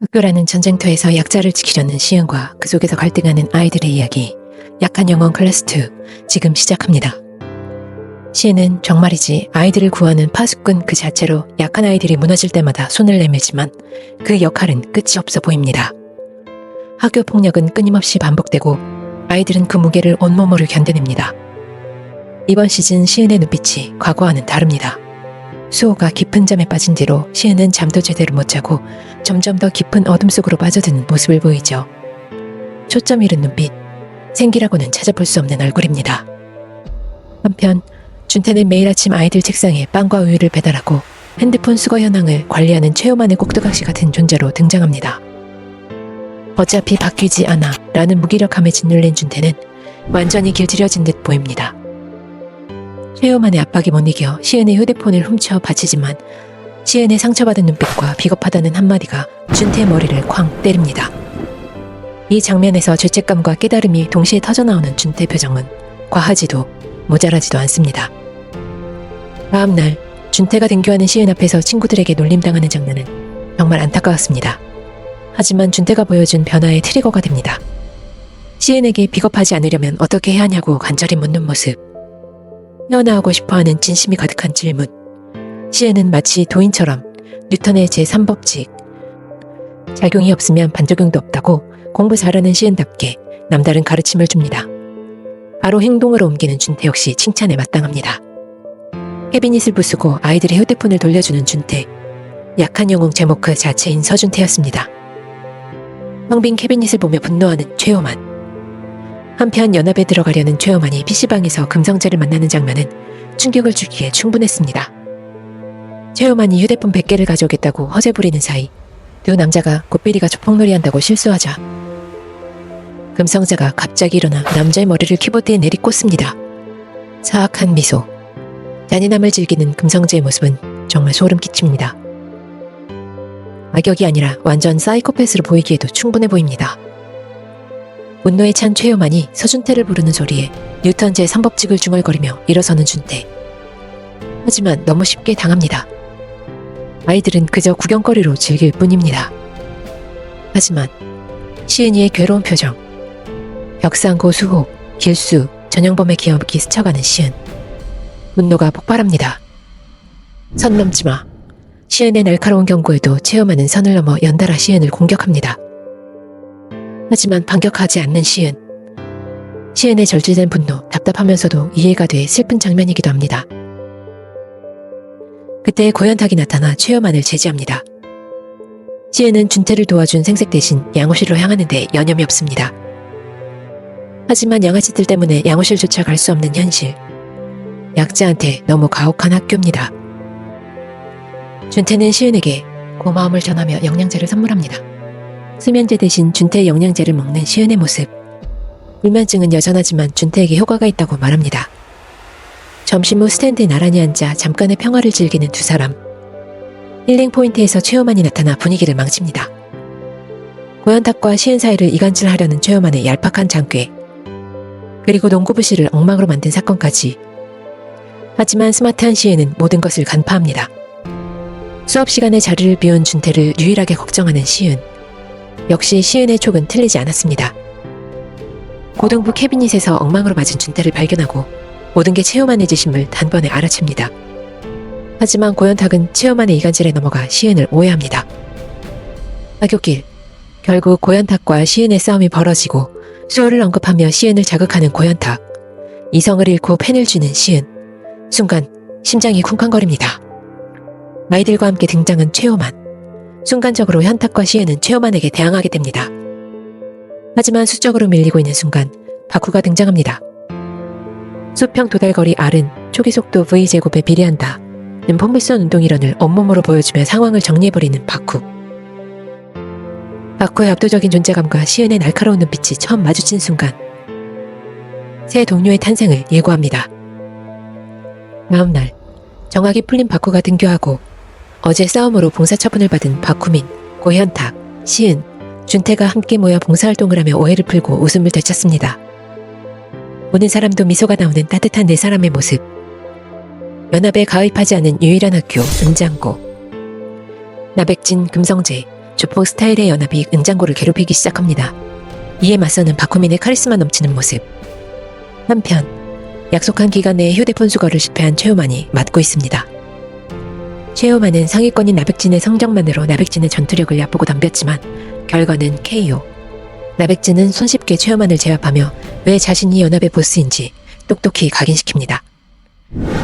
학교라는 전쟁터에서 약자를 지키려는 시은과 그 속에서 갈등하는 아이들의 이야기, 약한 영혼 클래스 2 지금 시작합니다. 시은은 정말이지 아이들을 구하는 파수꾼 그 자체로 약한 아이들이 무너질 때마다 손을 내밀지만 그 역할은 끝이 없어 보입니다. 학교 폭력은 끊임없이 반복되고 아이들은 그 무게를 온몸으로 견뎌냅니다. 이번 시즌 시은의 눈빛이 과거와는 다릅니다. 수호가 깊은 잠에 빠진 뒤로 시은은 잠도 제대로 못 자고 점점 더 깊은 어둠 속으로 빠져드는 모습을 보이죠. 초점 잃은 눈빛, 생기라고는 찾아볼 수 없는 얼굴입니다. 한편 준태는 매일 아침 아이들 책상에 빵과 우유를 배달하고 핸드폰 수거 현황을 관리하는 최요만의 꼭두각시 같은 존재로 등장합니다. 어차피 바뀌지 않아 라는 무기력함에 짓눌린 준태는 완전히 길들여진 듯 보입니다. 최요만의 압박이 못 이겨 시은의 휴대폰을 훔쳐 바치지만 시은의 상처받은 눈빛과 비겁하다는 한마디가 준태의 머리를 쾅 때립니다. 이 장면에서 죄책감과 깨달음이 동시에 터져나오는 준태 표정은 과하지도 모자라지도 않습니다. 다음날 준태가 등교하는 시은 앞에서 친구들에게 놀림당하는 장면은 정말 안타까웠습니다. 하지만 준태가 보여준 변화의 트리거가 됩니다. 시은에게 비겁하지 않으려면 어떻게 해야 하냐고 간절히 묻는 모습, 헤어나오고 싶어하는 진심이 가득한 질문. 시은은 마치 도인처럼 뉴턴의 제3법칙 작용이 없으면 반작용도 없다고 공부 잘하는 시은답게 남다른 가르침을 줍니다. 바로 행동으로 옮기는 준태 역시 칭찬에 마땅합니다. 캐비닛을 부수고 아이들의 휴대폰을 돌려주는 준태, 약한 영웅 제목 그 자체인 서준태였습니다. 텅빈 캐비닛을 보며 분노하는 최요만. 한편 연합에 들어가려는 최요만이 PC방에서 금성재를 만나는 장면은 충격을 주기에 충분했습니다. 최요만이 휴대폰 100개를 가져오겠다고 허세 부리는 사이 두 남자가 꽃비리가 조폭놀이한다고 실수하자 금성재가 갑자기 일어나 남자의 머리를 키보드에 내리꽂습니다. 사악한 미소, 잔인함을 즐기는 금성재의 모습은 정말 소름 끼칩니다. 악역이 아니라 완전 사이코패스로 보이기에도 충분해 보입니다. 분노에 찬 최요만이 서준태를 부르는 소리에 뉴턴 제3법칙을 중얼거리며 일어서는 준태. 하지만 너무 쉽게 당합니다. 아이들은 그저 구경거리로 즐길 뿐입니다. 하지만 시은이의 괴로운 표정, 벽상고 수호, 길수, 전형범의 기억이 스쳐가는 시은. 분노가 폭발합니다. 선 넘지 마. 시은의 날카로운 경고에도 최요만은 선을 넘어 연달아 시은을 공격합니다. 하지만 반격하지 않는 시은. 시은의 절제된 분노, 답답하면서도 이해가 돼 슬픈 장면이기도 합니다. 그때 고현탁이 나타나 최요만을 제지합니다. 시은은 준태를 도와준 생색 대신 양호실로 향하는데 여념이 없습니다. 하지만 양아치들 때문에 양호실조차 갈 수 없는 현실. 약자한테 너무 가혹한 학교입니다. 준태는 시은에게 고마움을 전하며 영양제를 선물합니다. 수면제 대신 준태의 영양제를 먹는 시은의 모습. 불면증은 여전하지만 준태에게 효과가 있다고 말합니다. 점심 후 스탠드에 나란히 앉아 잠깐의 평화를 즐기는 두 사람. 힐링 포인트에서 최요만이 나타나 분위기를 망칩니다. 고현탁과 시은 사이를 이간질하려는 최요만의 얄팍한 장괴. 그리고 농구부실을 엉망으로 만든 사건까지. 하지만 스마트한 시은은 모든 것을 간파합니다. 수업 시간에 자리를 비운 준태를 유일하게 걱정하는 시은. 역시 시은의 촉은 틀리지 않았습니다. 고등부 캐비닛에서 엉망으로 맞은 준태를 발견하고 모든 게 최요만의 짓임을 단번에 알아챕니다. 하지만 고현탁은 최요만의 이간질에 넘어가 시은을 오해합니다. 하굣길, 결국 고현탁과 시은의 싸움이 벌어지고 수호를 언급하며 시은을 자극하는 고현탁, 이성을 잃고 펜을 쥐는 시은. 순간 심장이 쿵쾅거립니다. 아이들과 함께 등장한 최요만. 순간적으로 현탁과 시은은 최요만에게 대항하게 됩니다. 하지만 수적으로 밀리고 있는 순간 바쿠가 등장합니다. 수평 도달거리 R은 초기속도 V제곱에 비례한다 는 폼물선 운동이론을 온몸으로 보여주며 상황을 정리해버리는 바쿠. 바쿠의 압도적인 존재감과 시은의 날카로운 눈빛이 처음 마주친 순간 새 동료의 탄생을 예고합니다. 다음날 정학이 풀린 바쿠가 등교하고 어제 싸움으로 봉사처분을 받은 바쿠민, 고현탁, 시은, 준태가 함께 모여 봉사활동을 하며 오해를 풀고 웃음을 되찾습니다. 보는 사람도 미소가 나오는 따뜻한 네 사람의 모습. 연합에 가입하지 않은 유일한 학교 은장고. 나백진, 금성재, 조폭 스타일의 연합이 은장고를 괴롭히기 시작합니다. 이에 맞서는 박호민의 카리스마 넘치는 모습. 한편 약속한 기간 내에 휴대폰 수거를 실패한 최호만이 맡고 있습니다. 최호만은 상위권인 나백진의 성적만으로 나백진의 전투력을 얕보고 덤볐지만 결과는 KO. 나백진은 손쉽게 최호만을 제압하며 왜 자신이 연합의 보스인지 똑똑히 각인시킵니다.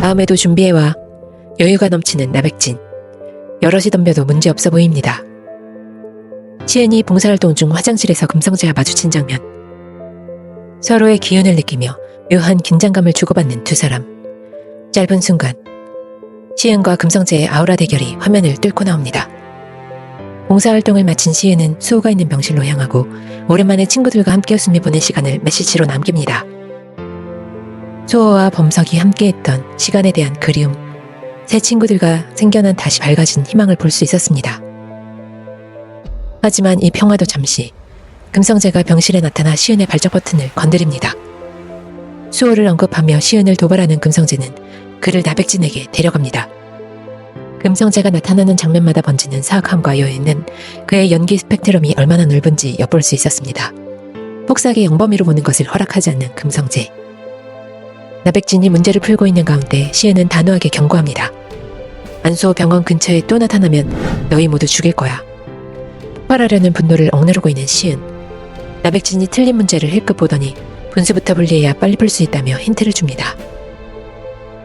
다음에도 준비해와. 여유가 넘치는 나백진. 여럿이 덤벼도 문제없어 보입니다. 시은이 봉사활동 중 화장실에서 금성재와 마주친 장면. 서로의 기운을 느끼며 묘한 긴장감을 주고받는 두 사람. 짧은 순간 시은과 금성재의 아우라 대결이 화면을 뚫고 나옵니다. 봉사활동을 마친 시은은 수호가 있는 병실로 향하고 오랜만에 친구들과 함께 웃으며 보낸 시간을 메시지로 남깁니다. 수호와 범석이 함께했던 시간에 대한 그리움, 새 친구들과 생겨난 다시 밝아진 희망을 볼 수 있었습니다. 하지만 이 평화도 잠시, 금성재가 병실에 나타나 시은의 발작 버튼을 건드립니다. 수호를 언급하며 시은을 도발하는 금성재는 그를 나백진에게 데려갑니다. 금성재가 나타나는 장면마다 번지는 사악함과 여유는 그의 연기 스펙트럼이 얼마나 넓은지 엿볼 수 있었습니다. 폭삭의 영범이로 보는 것을 허락하지 않는 금성재. 나백진이 문제를 풀고 있는 가운데 시은은 단호하게 경고합니다. 안수호 병원 근처에 또 나타나면 너희 모두 죽일 거야. 폭발하려는 분노를 억누르고 있는 시은. 나백진이 틀린 문제를 힐끗 보더니 분수부터 분리해야 빨리 풀 수 있다며 힌트를 줍니다.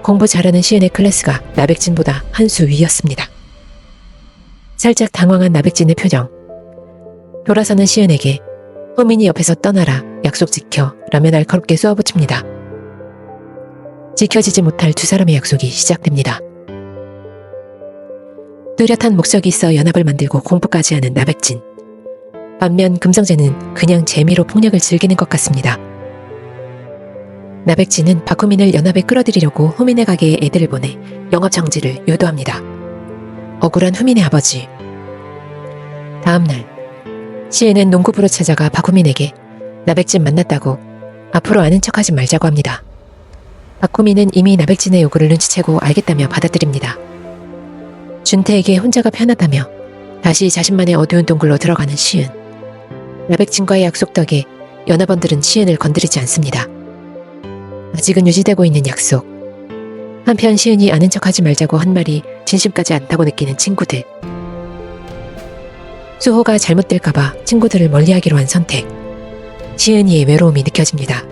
공부 잘하는 시은의 클래스가 나백진보다 한 수 위였습니다. 살짝 당황한 나백진의 표정. 돌아서는 시은에게 호민이 옆에서 떠나라, 약속 지켜 라며 날카롭게 쏘아붙입니다. 지켜지지 못할 두 사람의 약속이 시작됩니다. 뚜렷한 목적이 있어 연합을 만들고 공부까지 하는 나백진. 반면 금성재는 그냥 재미로 폭력을 즐기는 것 같습니다. 나백진은 박호민을 연합에 끌어들이려고 호민의 가게에 애들을 보내 영업 정지를 유도합니다. 억울한 호민의 아버지. 다음날 시은은 농구부로 찾아가 박호민에게 나백진 만났다고 앞으로 아는 척하지 말자고 합니다. 박호민은 이미 나백진의 요구를 눈치채고 알겠다며 받아들입니다. 준태에게 혼자가 편하다며 다시 자신만의 어두운 동굴로 들어가는 시은. 나백진과의 약속 덕에 연합원들은 시은을 건드리지 않습니다. 아직은 유지되고 있는 약속. 한편 시은이 아는 척하지 말자고 한 말이 진심까지 않다고 느끼는 친구들. 수호가 잘못될까봐 친구들을 멀리하기로 한 선택. 시은이의 외로움이 느껴집니다.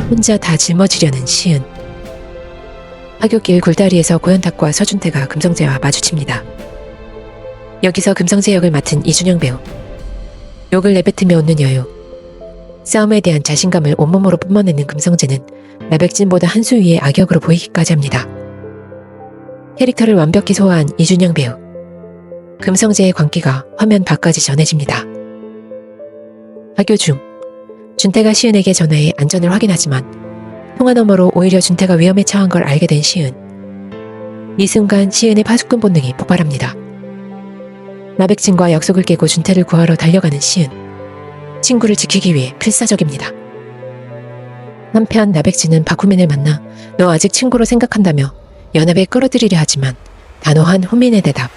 혼자 다 짊어지려는 시은. 하굣길 굴다리에서 고현탁과 서준태가 금성재와 마주칩니다. 여기서 금성재 역을 맡은 이준영 배우. 욕을 내뱉으며 웃는 여유. 싸움에 대한 자신감을 온몸으로 뿜어내는 금성재는 나백진보다 한 수 위의 악역으로 보이기까지 합니다. 캐릭터를 완벽히 소화한 이준영 배우. 금성재의 광기가 화면 밖까지 전해집니다. 학교 중 준태가 시은에게 전화해 안전을 확인하지만 통화 너머로 오히려 준태가 위험에 처한 걸 알게 된 시은. 이 순간 시은의 파수꾼 본능이 폭발합니다. 나백진과 약속을 깨고 준태를 구하러 달려가는 시은. 친구를 지키기 위해 필사적입니다. 한편 나백진은 박호민을 만나 너 아직 친구로 생각한다며 연합에 끌어들이려 하지만 단호한 호민의 대답.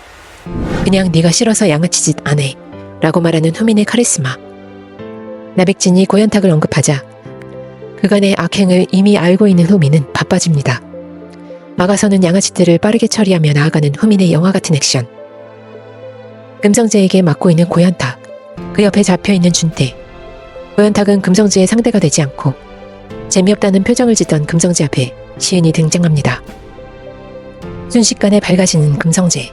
그냥 네가 싫어서 양아치 짓 안 해 라고 말하는 호민의 카리스마. 나백진이 고현탁을 언급하자 그간의 악행을 이미 알고 있는 호민은 바빠집니다. 막아서는 양아치들을 빠르게 처리하며 나아가는 호민의 영화 같은 액션. 금성재에게 맡고 있는 고현탁. 그 옆에 잡혀있는 준태. 고현탁은 금성재의 상대가 되지 않고 재미없다는 표정을 짓던 금성재 앞에 시은이 등장합니다. 순식간에 밝아지는 금성재.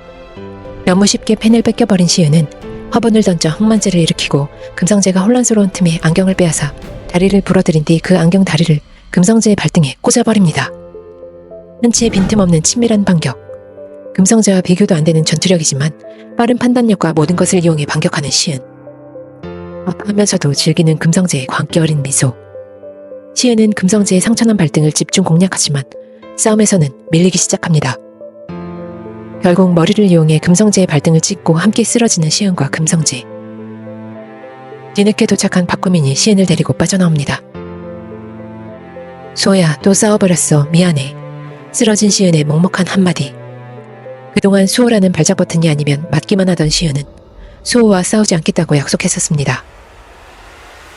너무 쉽게 펜을 뺏겨버린 시은은 화분을 던져 흑만재를 일으키고 금성재가 혼란스러운 틈에 안경을 빼앗아 다리를 부러뜨린 뒤 그 안경 다리를 금성재의 발등에 꽂아버립니다. 한치의 빈틈없는 친밀한 반격. 금성재와 비교도 안 되는 전투력이지만 빠른 판단력과 모든 것을 이용해 반격하는 시은. 아파하면서도 즐기는 금성재의 광기 어린 미소. 시은은 금성재의 상처난 발등을 집중 공략하지만 싸움에서는 밀리기 시작합니다. 결국 머리를 이용해 금성재의 발등을 찢고 함께 쓰러지는 시은과 금성재. 뒤늦게 도착한 박구민이 시은을 데리고 빠져나옵니다. 소야, 또 싸워버렸어. 미안해. 쓰러진 시은의 먹먹한 한마디. 그동안 수호라는 발작 버튼이 아니면 맞기만 하던 시은은 수호와 싸우지 않겠다고 약속했었습니다.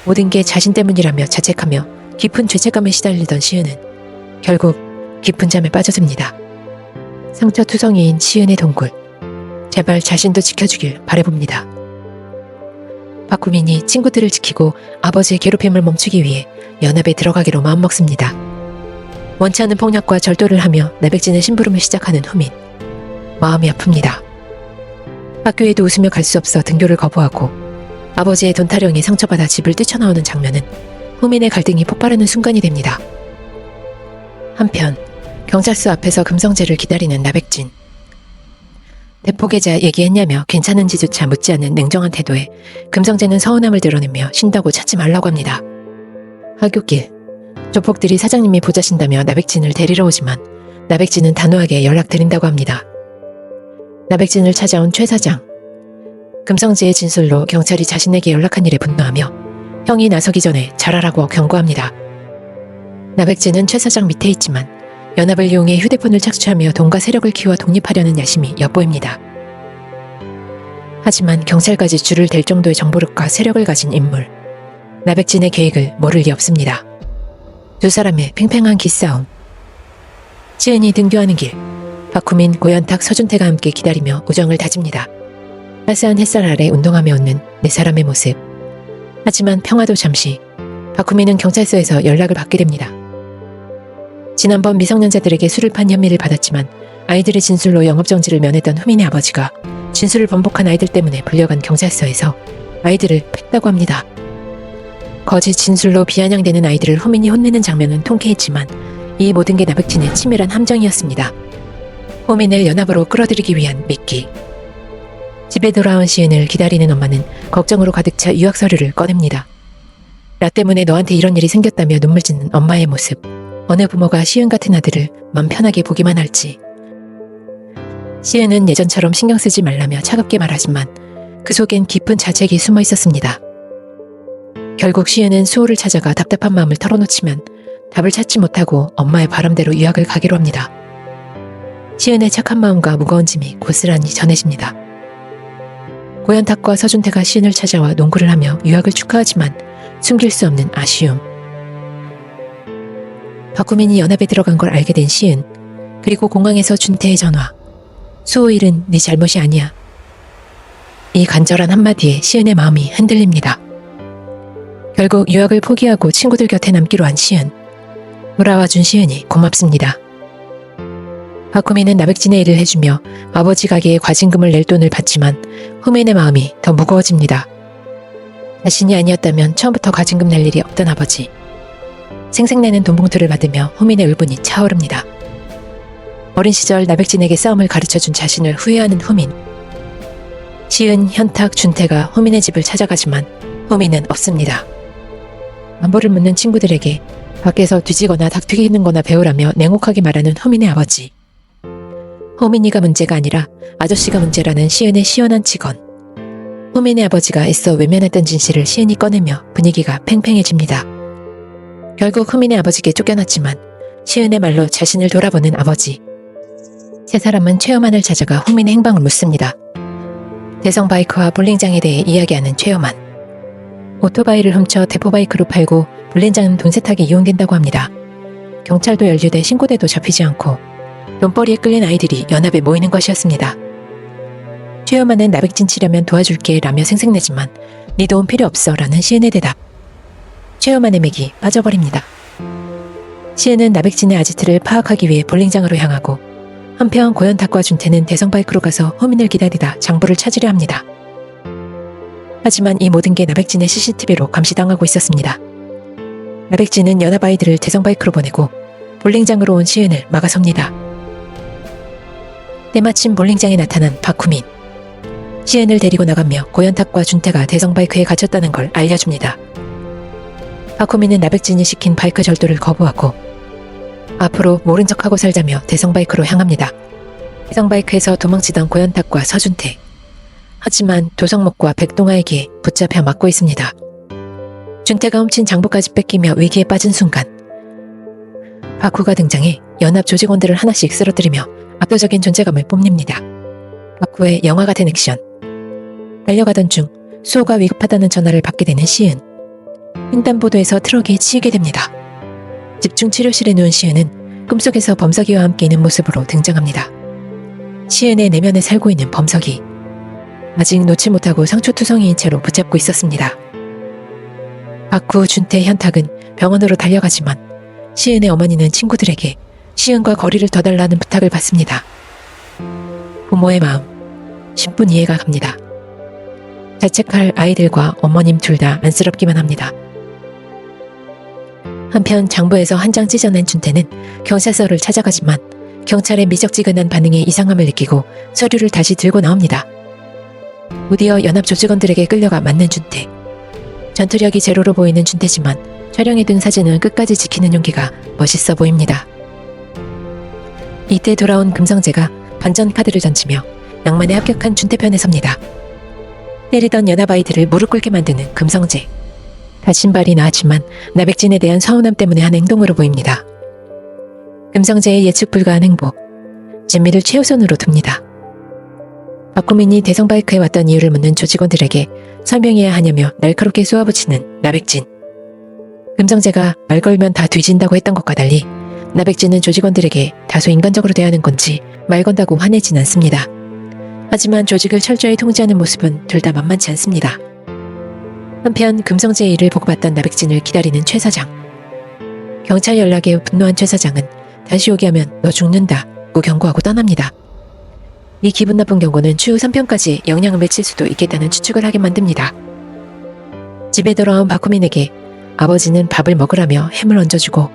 모든 게 자신 때문이라며 자책하며 깊은 죄책감에 시달리던 시은은 결국 깊은 잠에 빠져듭니다. 상처투성이인 시은의 동굴. 제발 자신도 지켜주길 바라봅니다. 박구민이 친구들을 지키고 아버지의 괴롭힘을 멈추기 위해 연합에 들어가기로 마음먹습니다. 원치 않는 폭력과 절도를 하며 나백진의 심부름을 시작하는 후민. 마음이 아픕니다. 학교에도 웃으며 갈 수 없어 등교를 거부하고 아버지의 돈 타령에 상처받아 집을 뛰쳐나오는 장면은 후민의 갈등이 폭발하는 순간이 됩니다. 한편 경찰서 앞에서 금성재를 기다리는 나백진. 대포계좌 얘기했냐며 괜찮은지조차 묻지 않는 냉정한 태도에 금성재는 서운함을 드러내며 쉰다고 찾지 말라고 합니다. 하굣길. 조폭들이 사장님이 보자신다며 나백진을 데리러 오지만 나백진은 단호하게 연락드린다고 합니다. 나백진을 찾아온 최 사장. 금성재의 진술로 경찰이 자신에게 연락한 일에 분노하며 형이 나서기 전에 잘하라고 경고합니다. 나백진은 최 사장 밑에 있지만 연합을 이용해 휴대폰을 착취하며 돈과 세력을 키워 독립하려는 야심이 엿보입니다. 하지만 경찰까지 줄을 댈 정도의 정보력과 세력을 가진 인물. 나백진의 계획을 모를 리 없습니다. 두 사람의 팽팽한 기싸움. 시은이 등교하는 길. 박후민, 고현탁, 서준태가 함께 기다리며 우정을 다집니다. 따스한 햇살 아래 운동하며 웃는 네 사람의 모습. 하지만 평화도 잠시. 박후민은 경찰서에서 연락을 받게 됩니다. 지난번 미성년자들에게 술을 판 혐의를 받았지만 아이들의 진술로 영업정지를 면했던 후민의 아버지가 진술을 번복한 아이들 때문에 불려간 경찰서에서 아이들을 팼다고 합니다. 거짓 진술로 비아냥대는 아이들을 후민이 혼내는 장면은 통쾌했지만 이 모든 게 나백진의 치밀한 함정이었습니다. 후민을 연합으로 끌어들이기 위한 미끼. 집에 돌아온 시은을 기다리는 엄마는 걱정으로 가득 차 유학 서류를 꺼냅니다. 나 때문에 너한테 이런 일이 생겼다며 눈물 짓는 엄마의 모습. 어느 부모가 시은 같은 아들을 맘 편하게 보기만 할지. 시은은 예전처럼 신경 쓰지 말라며 차갑게 말하지만 그 속엔 깊은 자책이 숨어 있었습니다. 결국 시은은 수호를 찾아가 답답한 마음을 털어놓지만 답을 찾지 못하고 엄마의 바람대로 유학을 가기로 합니다. 시은의 착한 마음과 무거운 짐이 고스란히 전해집니다. 고현탁과 서준태가 시은을 찾아와 농구를 하며 유학을 축하하지만 숨길 수 없는 아쉬움. 박구민이 연합에 들어간 걸 알게 된 시은. 그리고 공항에서 준태의 전화. 수호 일은 네 잘못이 아니야. 이 간절한 한마디에 시은의 마음이 흔들립니다. 결국 유학을 포기하고 친구들 곁에 남기로 한 시은. 돌아와준 시은이 고맙습니다. 박구민은 나백진의 일을 해주며 아버지 가게에 과징금을 낼 돈을 받지만 후민의 마음이 더 무거워집니다. 자신이 아니었다면 처음부터 과징금 낼 일이 없던 아버지. 생색내는 돈 봉투를 받으며 후민의 울분이 차오릅니다. 어린 시절 나백진에게 싸움을 가르쳐준 자신을 후회하는 후민. 시은, 현탁, 준태가 후민의 집을 찾아가지만 후민은 없습니다. 안부를 묻는 친구들에게 밖에서 뒤지거나 닭튀기는 거나 배우라며 냉혹하게 말하는 후민의 아버지. 후민이가 문제가 아니라 아저씨가 문제라는 시은의 시원한 직원. 후민의 아버지가 애써 외면했던 진실을 시은이 꺼내며 분위기가 팽팽해집니다. 결국 후민의 아버지께 쫓겨났지만 시은의 말로 자신을 돌아보는 아버지. 세 사람은 최여만을 찾아가 후민의 행방을 묻습니다. 대성바이크와 볼링장에 대해 이야기하는 최여만. 오토바이를 훔쳐 대포바이크로 팔고 볼링장은 돈 세탁에 이용된다고 합니다. 경찰도 연루돼 신고돼도 잡히지 않고 돈벌이에 끌린 아이들이 연합에 모이는 것이었습니다. 최여만은 나백진 치려면 도와줄게 라며 생색내지만 네 도움 필요 없어 라는 시은의 대답. 최여만의 맥이 빠져버립니다. 시은은 나백진의 아지트를 파악하기 위해 볼링장으로 향하고 한편 고현탁과 준태는 대성바이크로 가서 후민을 기다리다 장부를 찾으려 합니다. 하지만 이 모든 게 나백진의 CCTV로 감시당하고 있었습니다. 나백진은 연합 아이들을 대성바이크로 보내고 볼링장으로 온 시은을 막아섭니다. 때마침 볼링장에 나타난 박후민. 시은을 데리고 나가며 고현탁과 준태가 대성바이크에 갇혔다는 걸 알려줍니다. 박후민은 나백진이 시킨 바이크 절도를 거부하고 앞으로 모른 척하고 살자며 대성바이크로 향합니다. 대성바이크에서 도망치던 고현탁과 서준태. 하지만 도성목과 백동아에게 붙잡혀 맞고 있습니다. 준태가 훔친 장부까지 뺏기며 위기에 빠진 순간 박후가 등장해 연합 조직원들을 하나씩 쓰러뜨리며 압도적인 존재감을 뽐냅니다. 박후의 영화 같은 액션. 달려가던 중 수호가 위급하다는 전화를 받게 되는 시은. 횡단보도에서 트럭에 치이게 됩니다. 집중치료실에 누운 시은은 꿈속에서 범석이와 함께 있는 모습으로 등장합니다. 시은의 내면에 살고 있는 범석이 아직 놓지 못하고 상처투성이인 채로 붙잡고 있었습니다. 박후, 준태, 현탁은 병원으로 달려가지만 시은의 어머니는 친구들에게 시은과 거리를 더 달라는 부탁을 받습니다. 부모의 마음, 10분 이해가 갑니다. 자책할 아이들과 어머님 둘 다 안쓰럽기만 합니다. 한편 장부에서 한 장 찢어낸 준태는 경찰서를 찾아가지만 경찰의 미적지근한 반응에 이상함을 느끼고 서류를 다시 들고 나옵니다. 곧이어 연합 조직원들에게 끌려가 맞는 준태. 전투력이 제로로 보이는 준태지만 촬영에 든 사진을 끝까지 지키는 용기가 멋있어 보입니다. 이때 돌아온 금성재가 반전 카드를 던지며 낭만에 합격한 준태 편에 섭니다. 때리던 연합 아이들을 무릎 꿇게 만드는 금성재. 다친 발이 나았지만 나백진에 대한 서운함 때문에 한 행동으로 보입니다. 금성재의 예측 불가한 행보, 진미를 최우선으로 둡니다. 박구민이 대성바이크에 왔던 이유를 묻는 조직원들에게 설명해야 하냐며 날카롭게 쏘아붙이는 나백진. 금성재가 말 걸면 다 뒤진다고 했던 것과 달리 나백진은 조직원들에게 다소 인간적으로 대하는 건지 말 건다고 화내진 않습니다. 하지만 조직을 철저히 통제하는 모습은 둘 다 만만치 않습니다. 한편 금성재의 일을 보고받던 나백진을 기다리는 최 사장. 경찰 연락에 분노한 최 사장은 다시 오게 하면 너 죽는다고 경고하고 떠납니다. 이 기분 나쁜 경고는 추후 3편까지 영향을 미칠 수도 있겠다는 추측을 하게 만듭니다. 집에 돌아온 박후민에게 아버지는 밥을 먹으라며 햄을 얹어주고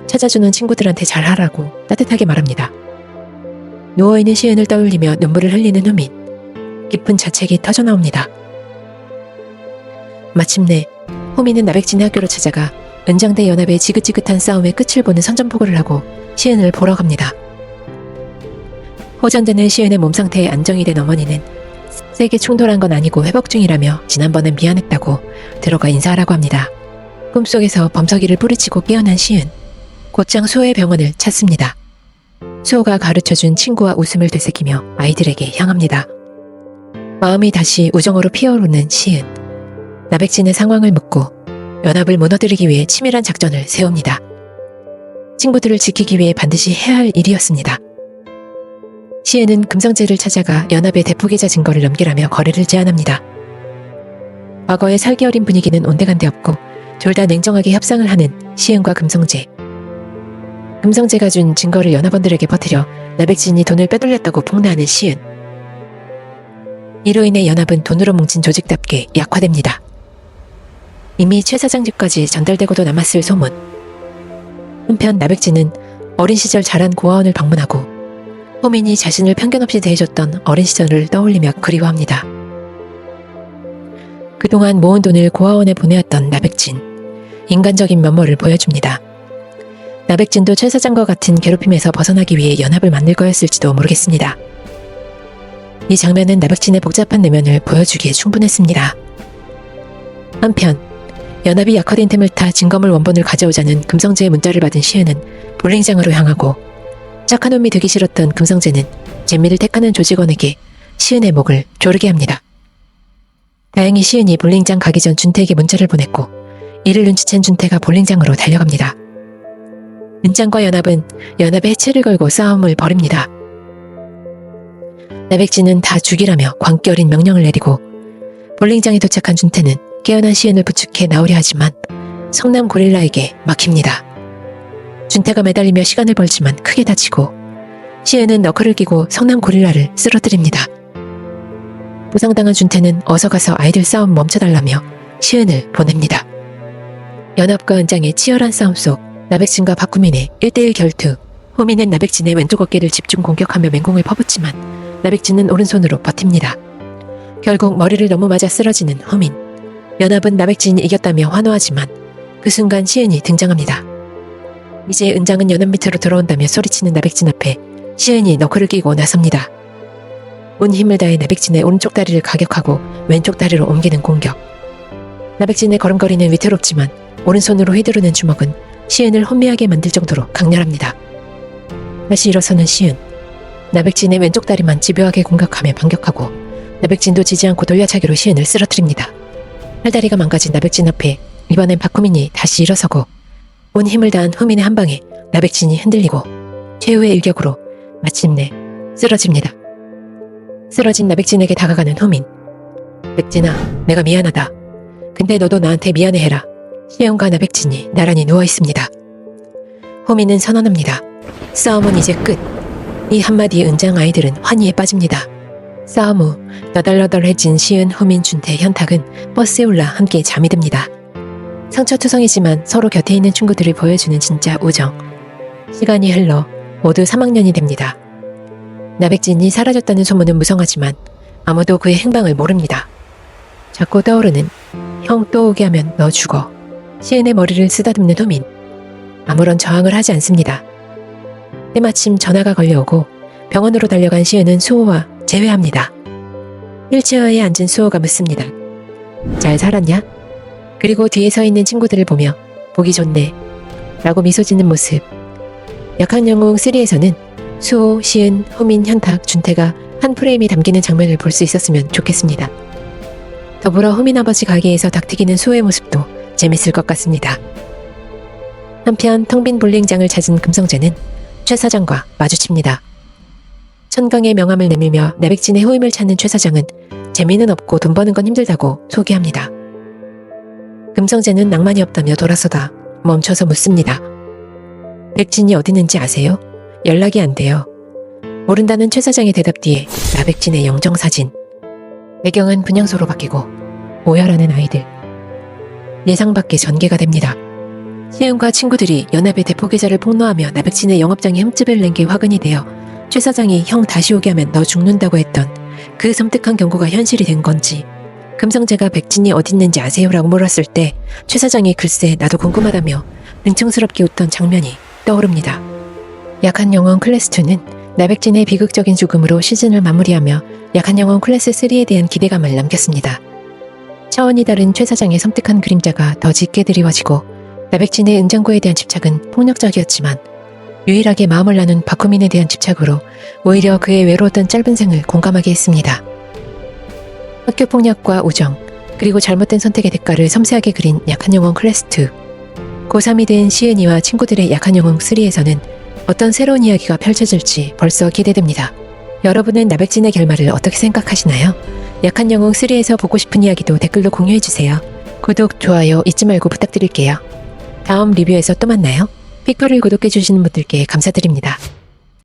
찾아주는 친구들한테 잘하라고 따뜻하게 말합니다. 누워있는 시은을 떠올리며 눈물을 흘리는 후민. 깊은 자책이 터져나옵니다. 마침내 호민은 나백진의 학교로 찾아가 은장대 연합의 지긋지긋한 싸움의 끝을 보는 선전포고를 하고 시은을 보러 갑니다. 호전되는 시은의 몸 상태에 안정이 된 어머니는 세게 충돌한 건 아니고 회복 중이라며 지난번엔 미안했다고 들어가 인사하라고 합니다. 꿈속에서 범석이를 뿌리치고 깨어난 시은. 곧장 수호의 병원을 찾습니다. 수호가 가르쳐준 친구와 웃음을 되새기며 아이들에게 향합니다. 마음이 다시 우정으로 피어오르는 시은. 나백진의 상황을 묻고 연합을 무너뜨리기 위해 치밀한 작전을 세웁니다. 친구들을 지키기 위해 반드시 해야 할 일이었습니다. 시은은 금성재를 찾아가 연합의 대포기자 증거를 넘기라며 거래를 제안합니다. 과거의 살기 어린 분위기는 온데간데 없고 둘 다 냉정하게 협상을 하는 시은과 금성재. 금성재가 준 증거를 연합원들에게 퍼뜨려 나백진이 돈을 빼돌렸다고 폭로하는 시은. 이로 인해 연합은 돈으로 뭉친 조직답게 약화됩니다. 이미 최 사장 집까지 전달되고도 남았을 소문. 한편 나백진은 어린 시절 자란 고아원을 방문하고 호민이 자신을 편견 없이 대해줬던 어린 시절을 떠올리며 그리워합니다. 그동안 모은 돈을 고아원에 보내왔던 나백진. 인간적인 면모를 보여줍니다. 나백진도 최 사장과 같은 괴롭힘에서 벗어나기 위해 연합을 만들 거였을지도 모르겠습니다. 이 장면은 나백진의 복잡한 내면을 보여주기에 충분했습니다. 한편 연합이 약화된 틈을 타 증거물 원본을 가져오자는 금성재의 문자를 받은 시은은 볼링장으로 향하고 착한 놈이 되기 싫었던 금성재는 진미를 택하는 조직원에게 시은의 목을 조르게 합니다. 다행히 시은이 볼링장 가기 전 준태에게 문자를 보냈고 이를 눈치챈 준태가 볼링장으로 달려갑니다. 은장과 연합은 연합의 해체를 걸고 싸움을 벌입니다. 나백진은 다 죽이라며 광기 어린 명령을 내리고 볼링장에 도착한 준태는 깨어난 시은을 부축해 나오려 하지만 성남 고릴라에게 막힙니다. 준태가 매달리며 시간을 벌지만 크게 다치고 시은은 너클을 끼고 성남 고릴라를 쓰러뜨립니다. 부상당한 준태는 어서 가서 아이들 싸움 멈춰달라며 시은을 보냅니다. 연합과 은장의 치열한 싸움 속 나백진과 박구민의 1대1 결투. 호민은 나백진의 왼쪽 어깨를 집중 공격하며 맹공을 퍼붓지만 나백진은 오른손으로 버팁니다. 결국 머리를 너무 맞아 쓰러지는 호민. 연합은 나백진이 이겼다며 환호하지만 그 순간 시은이 등장합니다. 이제 은장은 연합 밑으로 들어온다며 소리치는 나백진 앞에 시은이 너클을 끼고 나섭니다. 온 힘을 다해 나백진의 오른쪽 다리를 가격하고 왼쪽 다리로 옮기는 공격. 나백진의 걸음걸이는 위태롭지만 오른손으로 휘두르는 주먹은 시은을 혼미하게 만들 정도로 강렬합니다. 다시 일어서는 시은. 나백진의 왼쪽 다리만 집요하게 공격하며 반격하고 나백진도 지지 않고 돌려차기로 시은을 쓰러뜨립니다. 팔다리가 망가진 나백진 앞에 이번엔 박후민이 다시 일어서고 온 힘을 다한 후민의 한 방에 나백진이 흔들리고 최후의 일격으로 마침내 쓰러집니다. 쓰러진 나백진에게 다가가는 후민. 백진아, 내가 미안하다. 근데 너도 나한테 미안해해라. 시은과 나백진이 나란히 누워있습니다. 후민은 선언합니다. 싸움은 이제 끝. 이 한마디에 은장 아이들은 환희에 빠집니다. 싸움 후 너덜너덜해진 시은, 후민, 준태, 현탁은 버스에 올라 함께 잠이 듭니다. 상처투성이지만 서로 곁에 있는 친구들을 보여주는 진짜 우정. 시간이 흘러 모두 3학년이 됩니다. 나백진이 사라졌다는 소문은 무성하지만 아무도 그의 행방을 모릅니다. 자꾸 떠오르는 형 또 오게 하면 너 죽어. 시은의 머리를 쓰다듬는 후민. 아무런 저항을 하지 않습니다. 때마침 전화가 걸려오고 병원으로 달려간 시은은 수호와 재회합니다. 휠체어에 앉은 수호가 묻습니다. 잘 살았냐? 그리고 뒤에 서 있는 친구들을 보며 보기 좋네 라고 미소 짓는 모습. 약학영웅 3에서는 수호, 시은, 후민, 현탁, 준태가 한 프레임이 담기는 장면을 볼 수 있었으면 좋겠습니다. 더불어 후민 아버지 가게에서 닭 튀기는 수호의 모습도 재밌을 것 같습니다. 한편 텅 빈 볼링장을 찾은 금성재는 최 사장과 마주칩니다. 천강의 명함을 내밀며 나백진의 후임을 찾는 최 사장은 재미는 없고 돈 버는 건 힘들다고 소개합니다. 금성재는 낭만이 없다며 돌아서다 멈춰서 묻습니다. 백진이 어디 있는지 아세요? 연락이 안 돼요. 모른다는 최 사장의 대답 뒤에 나백진의 영정사진. 배경은 분향소로 바뀌고 오열하는 아이들. 예상 밖의 전개가 됩니다. 시은과 친구들이 연합의 대포기자를 폭로하며 나백진의 영업장에 흠집을 낸 게 화근이 되어 최 사장이 형 다시 오게 하면 너 죽는다고 했던 그 섬뜩한 경고가 현실이 된 건지, 금성재가 백진이 어딨는지 아세요라고 물었을 때 최 사장이 글쎄 나도 궁금하다며 능청스럽게 웃던 장면이 떠오릅니다. 약한 영혼 클래스2는 나백진의 비극적인 죽음으로 시즌을 마무리하며 약한 영혼 클래스3에 대한 기대감을 남겼습니다. 차원이 다른 최 사장의 섬뜩한 그림자가 더 짙게 드리워지고 나백진의 은장고에 대한 집착은 폭력적이었지만 유일하게 마음을 나눈 박후민에 대한 집착으로 오히려 그의 외로웠던 짧은 생을 공감하게 했습니다. 학교폭력과 우정, 그리고 잘못된 선택의 대가를 섬세하게 그린 약한 영혼 클래스2. 고3이 된 시은이와 친구들의 약한 영혼 3에서는 어떤 새로운 이야기가 펼쳐질지 벌써 기대됩니다. 여러분은 나백진의 결말을 어떻게 생각하시나요? 약한 영웅 3에서 보고 싶은 이야기도 댓글로 공유해주세요. 구독, 좋아요 잊지 말고 부탁드릴게요. 다음 리뷰에서 또 만나요. 피커를 구독해주시는 분들께 감사드립니다.